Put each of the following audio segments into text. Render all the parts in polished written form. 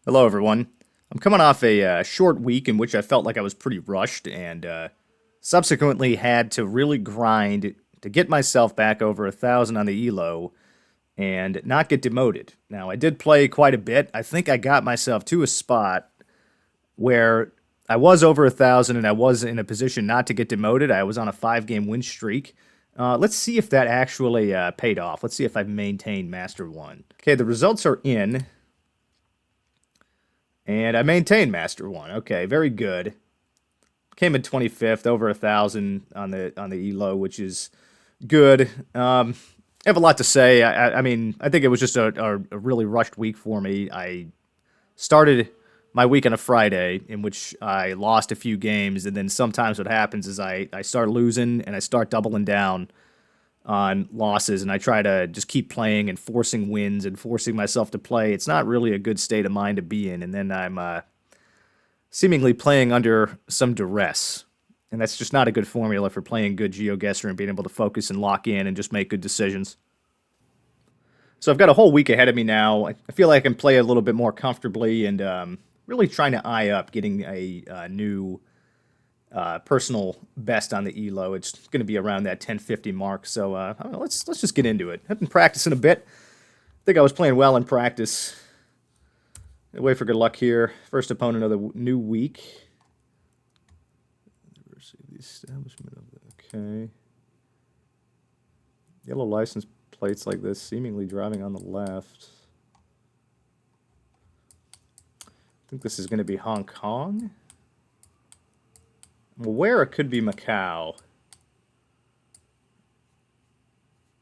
Hello, everyone. I'm coming off a short week in which I felt like I was pretty rushed and subsequently had to really grind to get myself back over 1,000 on the elo and not get demoted. Now, I did play quite a bit. I think I got myself to a spot where I was over 1,000 and I was in a position not to get demoted. I was on a 5 game win streak. Let's see if that actually paid off. Let's see if I've maintained Master 1. Okay, the results are in. And I maintained Master One. Okay, very good. Came in 25th, over 1,000 on the elo, which is good. I have a lot to say. I mean, I think it was just a really rushed week for me. I started my week on a Friday in which I lost a few games, and then sometimes what happens is I start losing and I start doubling down on losses, and I try to just keep playing and forcing wins and forcing myself to play. It's not really a good state of mind to be in, and then I'm seemingly playing under some duress. And that's just not a good formula for playing good GeoGuessr and being able to focus and lock in and just make good decisions. So I've got a whole week ahead of me now. I feel like I can play a little bit more comfortably and really trying to eye up getting a new personal best on the elo. It's going to be around that 1050 mark. So I don't know, let's just get into it. I've been practicing a bit. I think I was playing well in practice. Wait for good luck here. First opponent of the new week. The establishment of okay. Yellow license plates like this, seemingly driving on the left. I think this is going to be Hong Kong. I'm aware it could be Macau.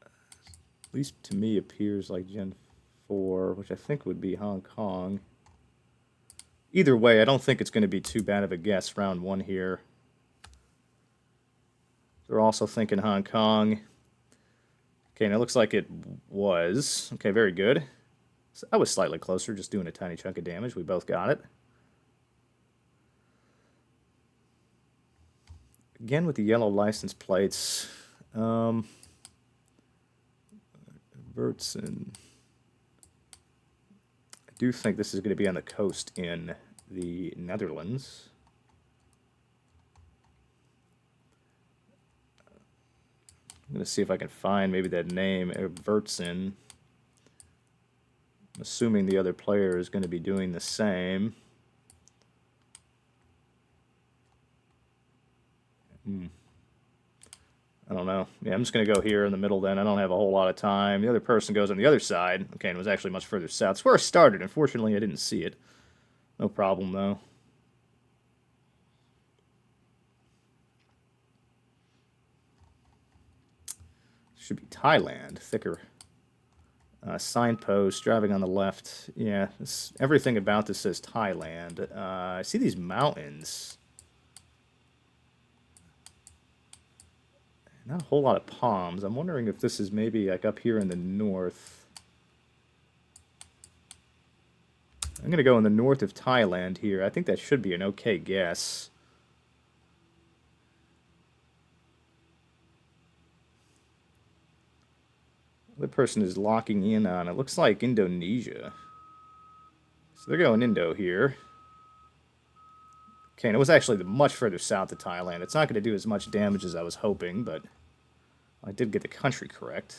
At least to me appears like Gen 4, which I think would be Hong Kong. Either way, I don't think it's going to be too bad of a guess round one here. We're also thinking Hong Kong. Okay, and it looks like it was. Okay, very good. So I was slightly closer, just doing a tiny chunk of damage. We both got it. Again with the yellow license plates. Vertsen. I do think this is going to be on the coast in the Netherlands. I'm going to see if I can find maybe that name, Vertsen. I'm assuming the other player is going to be doing the same. I don't know. Yeah, I'm just going to go here in the middle then. I don't have a whole lot of time. The other person goes on the other side. Okay, and it was actually much further south. It's where I started. Unfortunately, I didn't see it. No problem, though. Should be Thailand. Thicker signpost driving on the left. Yeah, everything about this says Thailand. I see these mountains. Not a whole lot of palms. I'm wondering if this is maybe like up here in the north. I'm going to go in the north of Thailand here. I think that should be an okay guess. The person is locking in on, it looks like Indonesia. So they're going Indo here. Okay, and it was actually much further south of Thailand. It's not going to do as much damage as I was hoping, but I did get the country correct.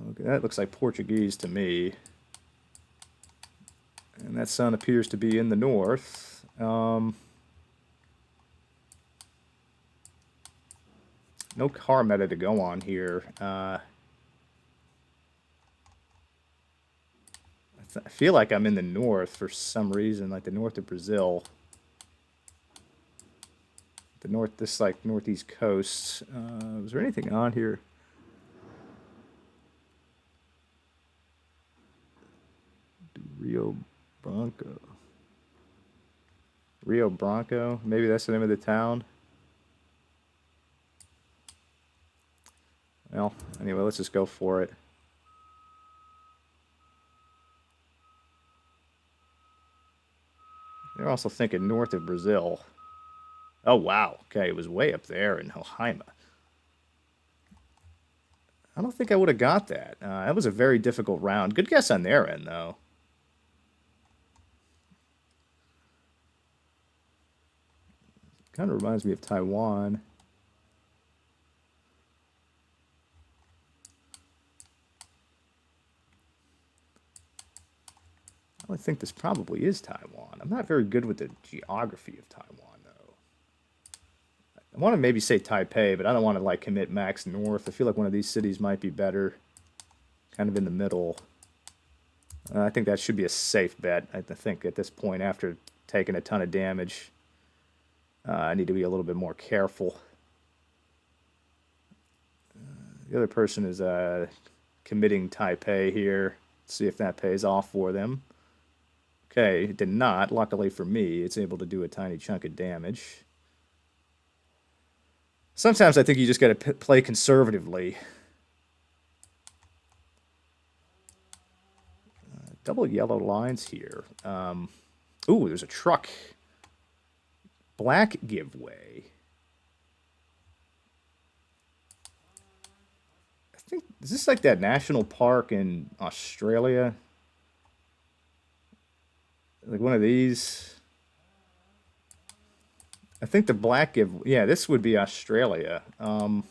Okay, that looks like Portuguese to me. And that sun appears to be in the north. No car meta to go on here. I feel like I'm in the north for some reason, like the north of Brazil. The north, this like northeast coast. Was there anything on here? Rio Branco. Rio Branco? Maybe that's the name of the town. Well, anyway, let's just go for it. They're also thinking north of Brazil. Oh, wow. Okay, it was way up there in Hoheima. I don't think I would have got that. That was a very difficult round. Good guess on their end, though. Kind of reminds me of Taiwan. I think this probably is Taiwan. I'm not very good with the geography of Taiwan, though. I want to maybe say Taipei, but I don't want to like commit max north. I feel like one of these cities might be better, kind of in the middle. I think that should be a safe bet. I think at this point, after taking a ton of damage, I need to be a little bit more careful. The other person is committing Taipei here. Let's see if that pays off for them. Okay, it did not. Luckily for me, it's able to do a tiny chunk of damage. Sometimes I think you just got to play conservatively. Double yellow lines here. Ooh, there's a truck. Black giveaway. I think, is this like that national park in Australia? Like one of these? I think the black give, yeah, this would be Australia. I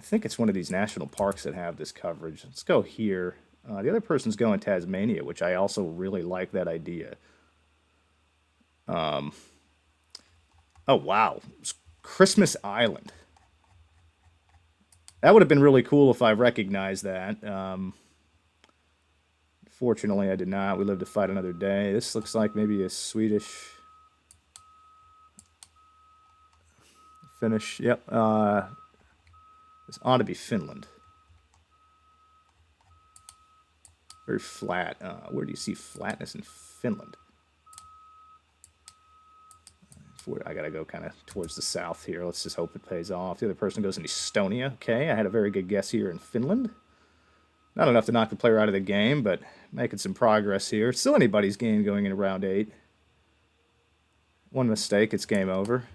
think it's one of these national parks that have this coverage. Let's go here. The other person's going Tasmania, which I also really like that idea. Oh, wow. It's Christmas Island. That would have been really cool if I recognized that. Fortunately, I did not. We live to fight another day. This looks like maybe a Swedish Finnish. Yep. This ought to be Finland. Very flat. Where do you see flatness in Finland? I gotta go kind of towards the south here. Let's just hope it pays off. The other person goes in Estonia. Okay, I had a very good guess here in Finland. Not enough to knock the player out of the game, but making some progress here. Still anybody's game going into round 8. One mistake, it's game over.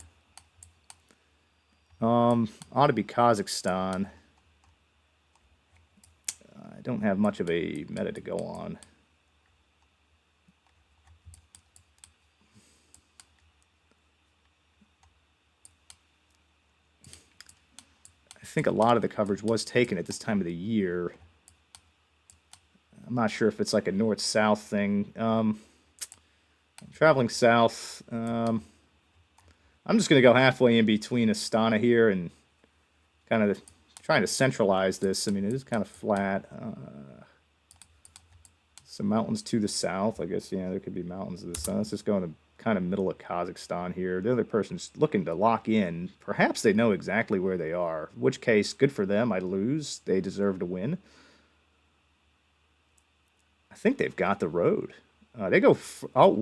Ought to be Kazakhstan. I don't have much of a meta to go on. I think a lot of the coverage was taken at this time of the year. I'm not sure if it's like a north-south thing. Traveling south. I'm just going to go halfway in between Astana here and kind of trying to centralize this. I mean, it is kind of flat. Some mountains to the south. I guess, yeah, there could be mountains to the south. Let's just go in the kind of middle of Kazakhstan here. The other person's looking to lock in. Perhaps they know exactly where they are. In which case, good for them. I lose. They deserve to win. I think they've got the road. They go out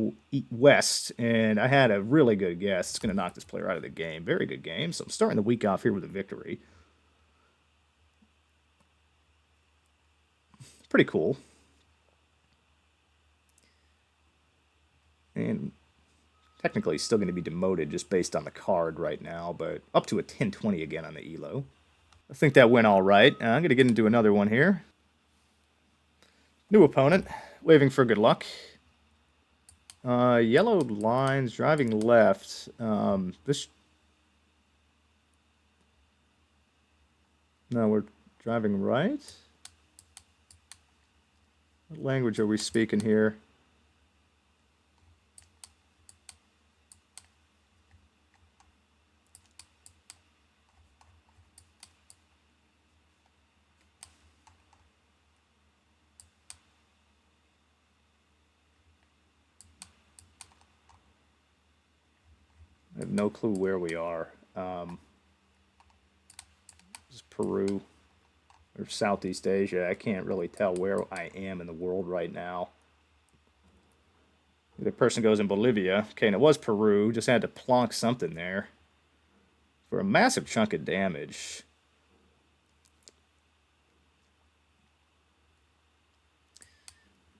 west, and I had a really good guess. It's going to knock this player out of the game. Very good game. So I'm starting the week off here with a victory. Pretty cool. And technically still going to be demoted just based on the card right now, but up to a 10-20 again on the ELO. I think that went all right. I'm going to get into another one here. New opponent, waving for good luck. Yellow lines, driving left. This. No, we're driving right. What language are we speaking here? I have no clue where we are. This is Peru or Southeast Asia. I can't really tell where I am in the world right now. The person goes in Bolivia. Okay, and it was Peru. Just had to plonk something there for a massive chunk of damage.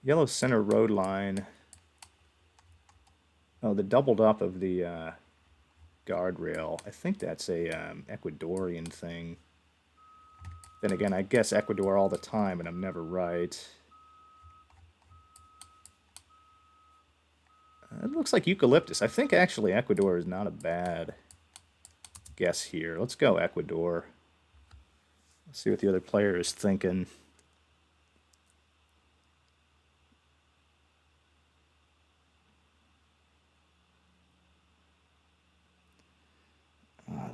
Yellow center road line. Oh, the doubled up of the guardrail. I think that's a Ecuadorian thing. Then again, I guess Ecuador all the time, and I'm never right. It looks like eucalyptus. I think actually Ecuador is not a bad guess here. Let's go Ecuador. Let's see what the other player is thinking.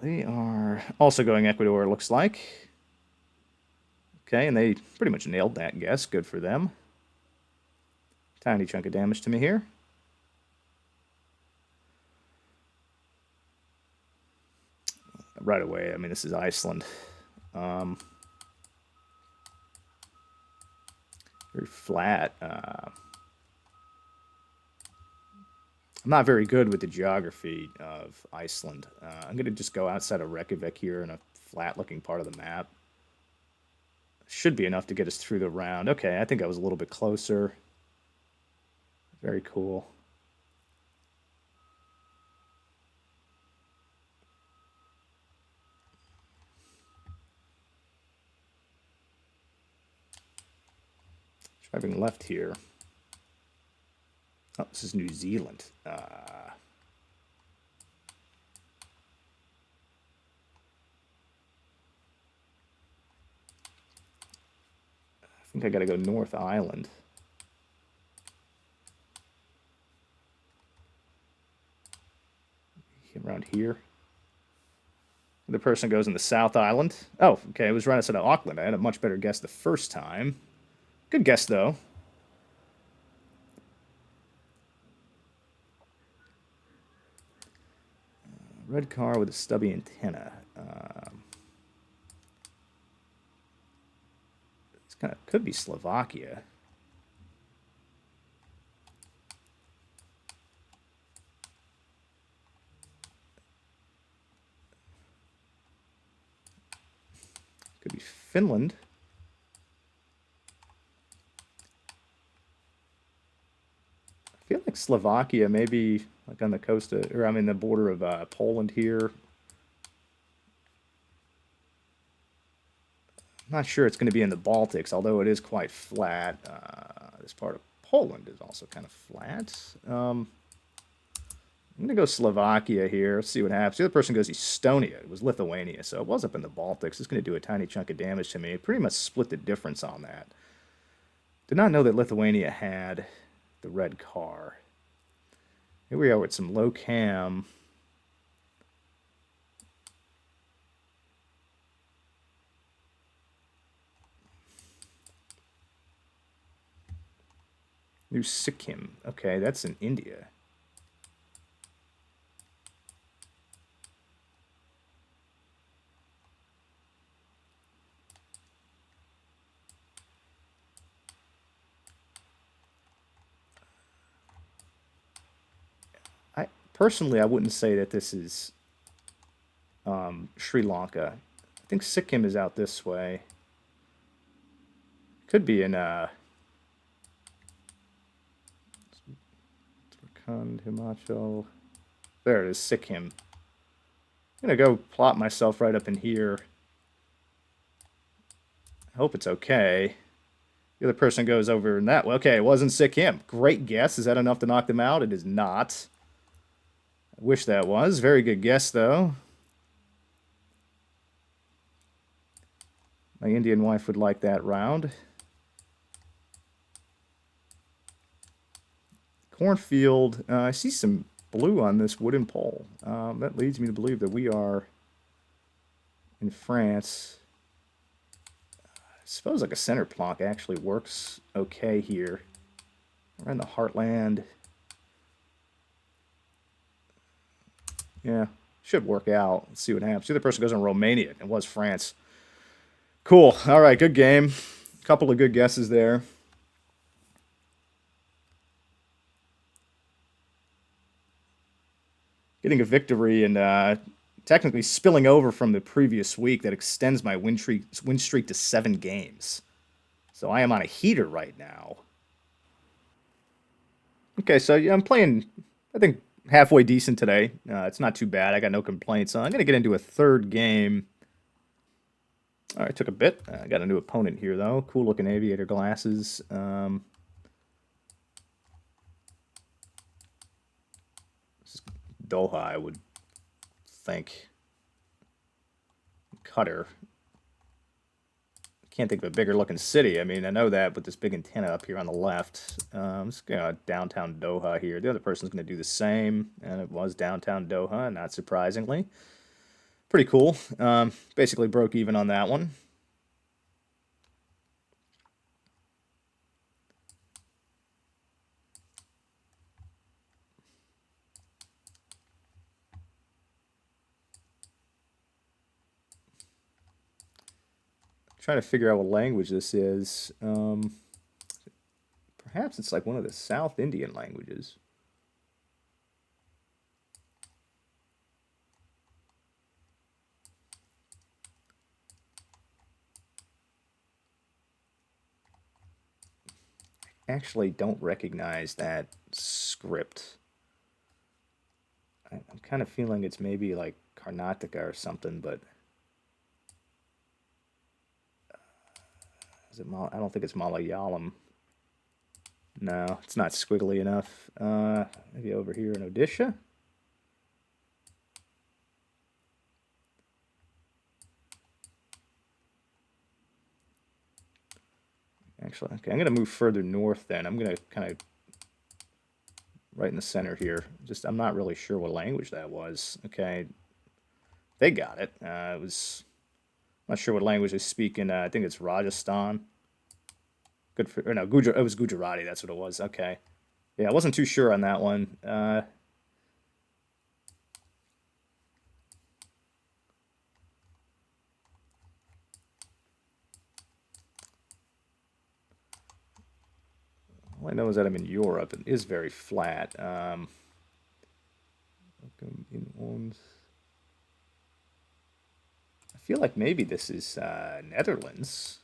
They are also going Ecuador, it looks like. Okay, and they pretty much nailed that guess. Good for them. Tiny chunk of damage to me here. Right away, I mean, this is Iceland. Very flat. I'm not very good with the geography of Iceland. I'm going to just go outside of Reykjavik here in a flat-looking part of the map. Should be enough to get us through the round. Okay, I think I was a little bit closer. Very cool. Driving left here. Oh, this is New Zealand. I think I got to go North Island. Around here. The person goes in the South Island. Oh, okay, it was right outside of Auckland. I had a much better guess the first time. Good guess, though. Red car with a stubby antenna. This kind of could be Slovakia. Could be Finland. I feel like Slovakia, maybe like on the coast of, or I mean the border of Poland here. I'm not sure it's going to be in the Baltics, although it is quite flat. This part of Poland is also kind of flat. I'm going to go Slovakia here. Let's see what happens. The other person goes Estonia. It was Lithuania, so it was up in the Baltics. It's going to do a tiny chunk of damage to me. It pretty much split the difference on that. Did not know that Lithuania had the red car. Here we are with some low cam. New Sikkim. Okay, that's in India. Personally, I wouldn't say that this is Sri Lanka. I think Sikkim is out this way. Could be in Uttarakhand, Himachal. There it is, Sikkim. I'm gonna go plot myself right up in here. I hope it's okay. The other person goes over in that way. Okay, it wasn't Sikkim. Great guess. Is that enough to knock them out? It is not. I wish that was. Very good guess, though. My Indian wife would like that round. Cornfield. I see some blue on this wooden pole. That leads me to believe that we are in France. I suppose like a center block actually works okay here. We're in the heartland. Yeah, should work out. Let's see what happens. The other person goes in Romania. It was France. Cool. All right, good game. Couple of good guesses there. Getting a victory and technically spilling over from the previous week that extends my win streak to 7 games. So I am on a heater right now. Okay, so yeah, I'm playing, I think, halfway decent today. It's not too bad. I got no complaints. So I'm going to get into a third game. All right, took a bit. I got a new opponent here, though. Cool looking aviator glasses. Doha, I would think. Cutter. Can't think of a bigger looking city. I mean, I know that, but this big antenna up here on the left. Let's go downtown Doha here. The other person's going to do the same, and it was downtown Doha, not surprisingly. Pretty cool. Basically broke even on that one. Trying to figure out what language this is. Perhaps it's like one of the South Indian languages. I actually don't recognize that script. I'm kind of feeling it's maybe like Karnataka or something, but is it I don't think it's Malayalam. No, it's not squiggly enough. Maybe over here in Odisha? Actually, okay, I'm going to move further north then. I'm going to kind of right in the center here. Just, I'm not really sure what language that was. Okay, they got it. It was, I'm not sure what language they speak in. I think it's Rajasthan. Good for, or no, it was Gujarati. That's what it was. Okay. Yeah, I wasn't too sure on that one. All I know is that I'm in Europe. It is very flat. I feel like maybe this is Netherlands.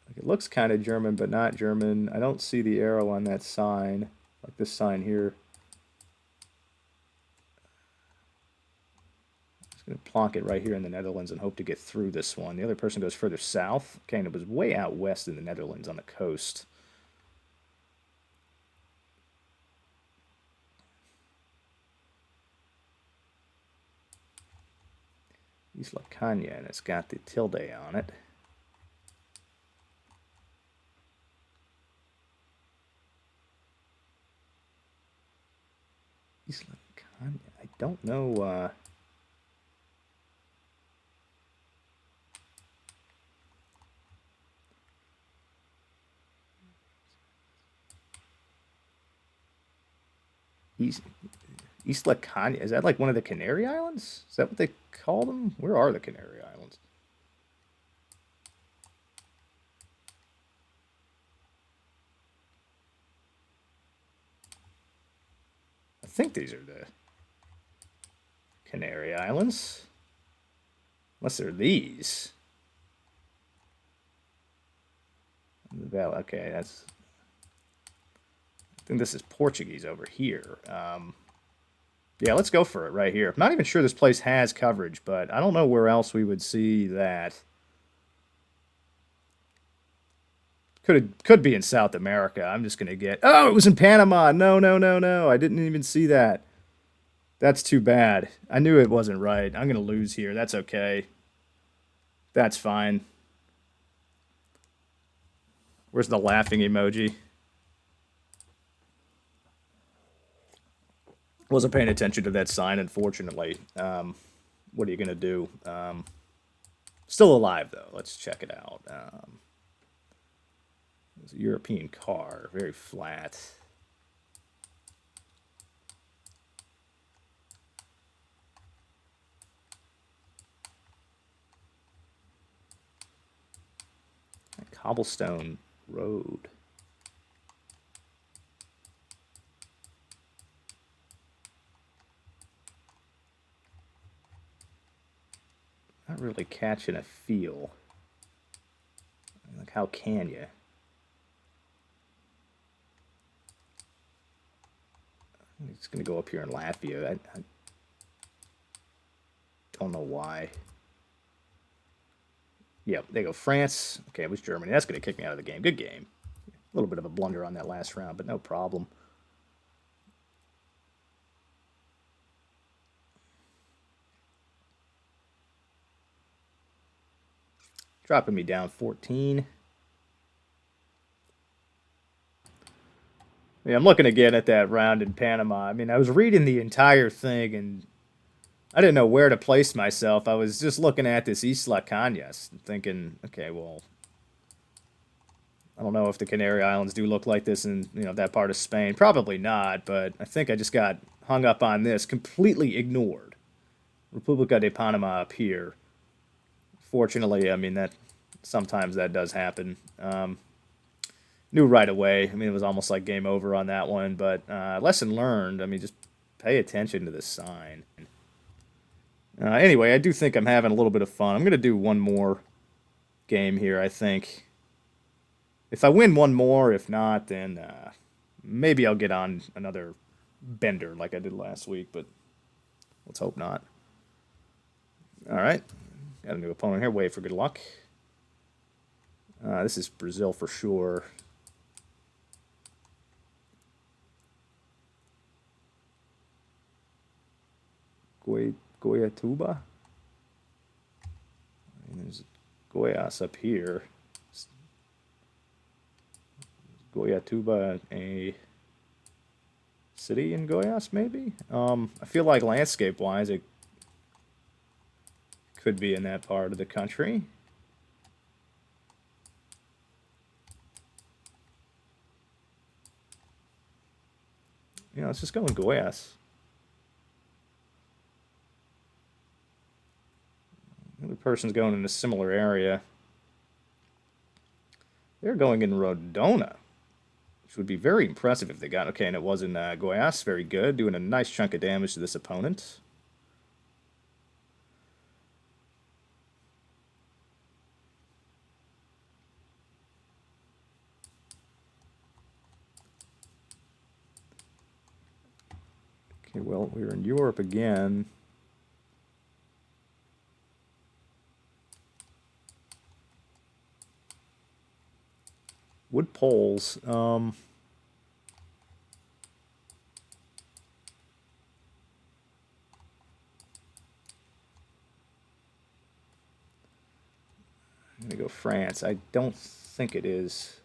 Like it looks kind of German, but not German. I don't see the arrow on that sign, like this sign here. I'm going to plonk it right here in the Netherlands and hope to get through this one. The other person goes further south. Okay, and it was way out west in the Netherlands on the coast. Isla Canya, and it's got the tilde on it. Isla Canya. I don't know. Isla Canya. Is that like one of the Canary Islands? Is that what they call them? Where are the Canary Islands? I think these are the Canary Islands. Unless they're these. Okay, that's. I think this is Portuguese over here. Yeah, let's go for it right here. I'm not even sure this place has coverage, but I don't know where else we would see that. Could be in South America. I'm just gonna get. Oh, it was in Panama. No, no, no, no. I didn't even see that. That's too bad. I knew it wasn't right. I'm gonna lose here. That's okay. That's fine. Where's the laughing emoji? Wasn't paying attention to that sign, unfortunately. What are you gonna do? Still alive though. Let's check it out. It's a European car, very flat. A cobblestone road. Not really catching a feel. Like, how can you? It's going to go up here in Latvia. Don't know why. Yep, there you go. France. Okay, it was Germany. That's going to kick me out of the game. Good game. A little bit of a blunder on that last round, but no problem. Dropping me down 14. Yeah, I'm looking again at that round in Panama. I mean, I was reading the entire thing and I didn't know where to place myself. I was just looking at this Isla Cañas thinking, okay, well, I don't know if the Canary Islands do look like this in, that part of Spain. Probably not, but I think I just got hung up on this, completely ignored. República de Panama up here. Fortunately, I mean, that sometimes that does happen. Knew right away. I mean, it was almost like game over on that one, but lesson learned. I mean, just pay attention to this sign. Anyway, I do think I'm having a little bit of fun. I'm going to do one more game here, I think. If I win one more, if not, then maybe I'll get on another bender like I did last week, but let's hope not. All right. Got a new opponent here. Wait for good luck. This is Brazil for sure. Goiatuba. And there's Goiás up here. Goiatuba, a city in Goiás, maybe? I feel like landscape-wise, it could be in that part of the country. Let's just go in Goiás. The other person's going in a similar area. They're going in Rodona, which would be very impressive if they got... Okay, and it was in Goiás. Very good. Doing a nice chunk of damage to this opponent. Okay, well, we're in Europe again. Wood poles. I'm going to go France. I don't think it is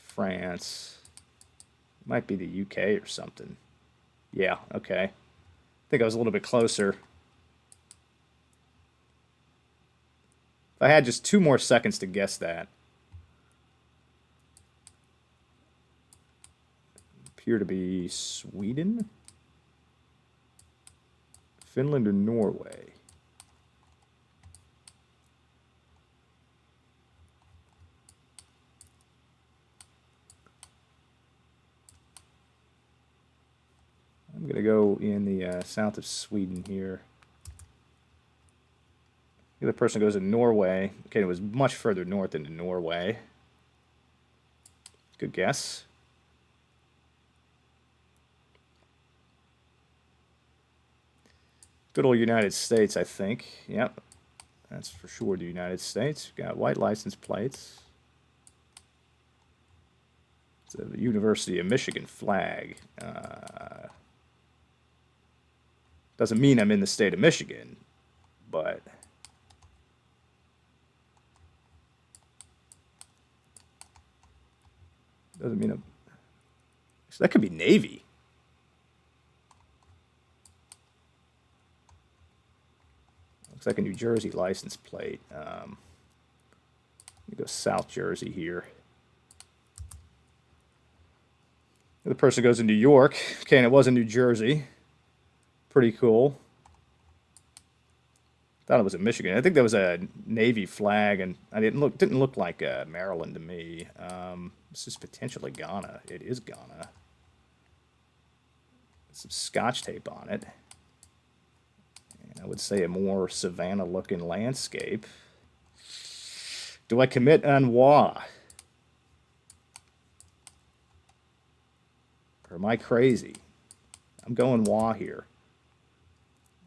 France. It might be the UK or something. Yeah, okay. I think I was a little bit closer. If I had just 2 more seconds to guess that. Appear to be Sweden, Finland, or Norway. I'm going to go in the south of Sweden here. The other person goes in Norway. Okay, it was much further north into Norway. Good guess. Good old United States, I think. Yep, that's for sure the United States. Got white license plates. It's a University of Michigan flag. Doesn't mean I'm in the state of Michigan, but doesn't mean I'm... So that could be Navy. Looks like a New Jersey license plate. Let me go South Jersey here. The other person goes in New York. Okay, and it was in New Jersey. Pretty cool. Thought it was in Michigan. I think there was a Navy flag, and I didn't look like Maryland to me. This is potentially Ghana. It is Ghana. Some Scotch tape on it. And I would say a more Savannah-looking landscape. Do I commit en moi? Or am I crazy? I'm going wa here.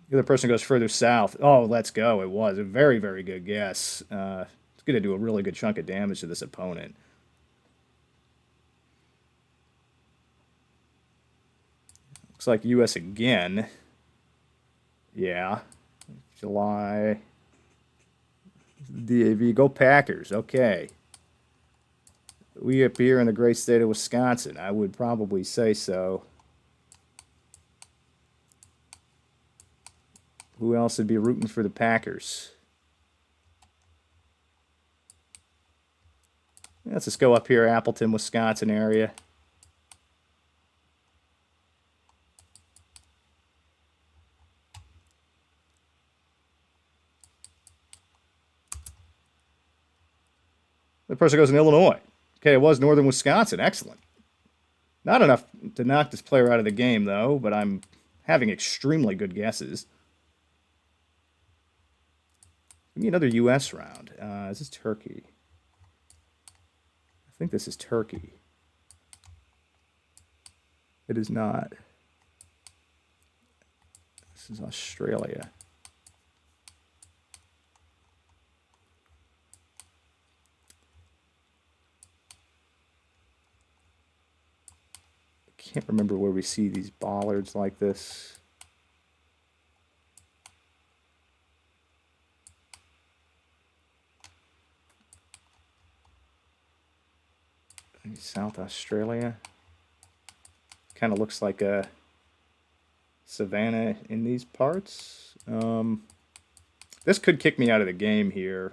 The other person goes further south. Oh, let's go. It was a very, very good guess. It's going to do a really good chunk of damage to this opponent. Looks like U.S. again. Yeah. July. DAV. Go Packers. Okay. We up here in the great state of Wisconsin. I would probably say so. Who else would be rooting for the Packers? Let's just go up here, Appleton, Wisconsin area. The person goes in Illinois. Okay, it was northern Wisconsin. Excellent. Not enough to knock this player out of the game, though, but I'm having extremely good guesses. Give me another U.S. round. Is this Turkey? I think this is Turkey. It is not. This is Australia. I can't remember where we see these bollards like this. South Australia. Kind of looks like a savanna in these parts. This could kick me out of the game here.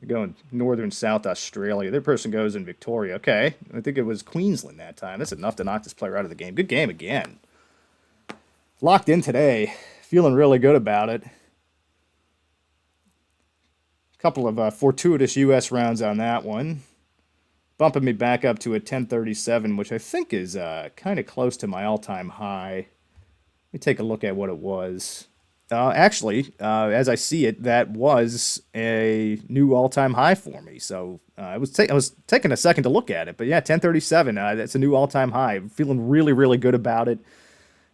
Going northern South Australia. Their person goes in Victoria. Okay, I think it was Queensland that time. That's enough to knock this player out of the game. Good game again. Locked in today. Feeling really good about it. Couple of fortuitous U.S. rounds on that one. Bumping me back up to a 1037, which I think is kind of close to my all-time high. Let me take a look at what it was. Actually, as I see it, that was a new all-time high for me. So I was taking a second to look at it, but yeah, 1037. That's a new all-time high. I'm feeling really, really good about it.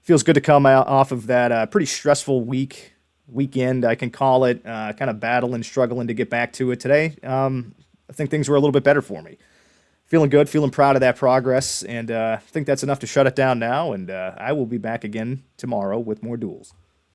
Feels good to come out off of that pretty stressful weekend, I can call it, kind of battling, struggling to get back to it today. I think things were a little bit better for me. Feeling good, feeling proud of that progress, and I think that's enough to shut it down now, and I will be back again tomorrow with more duels.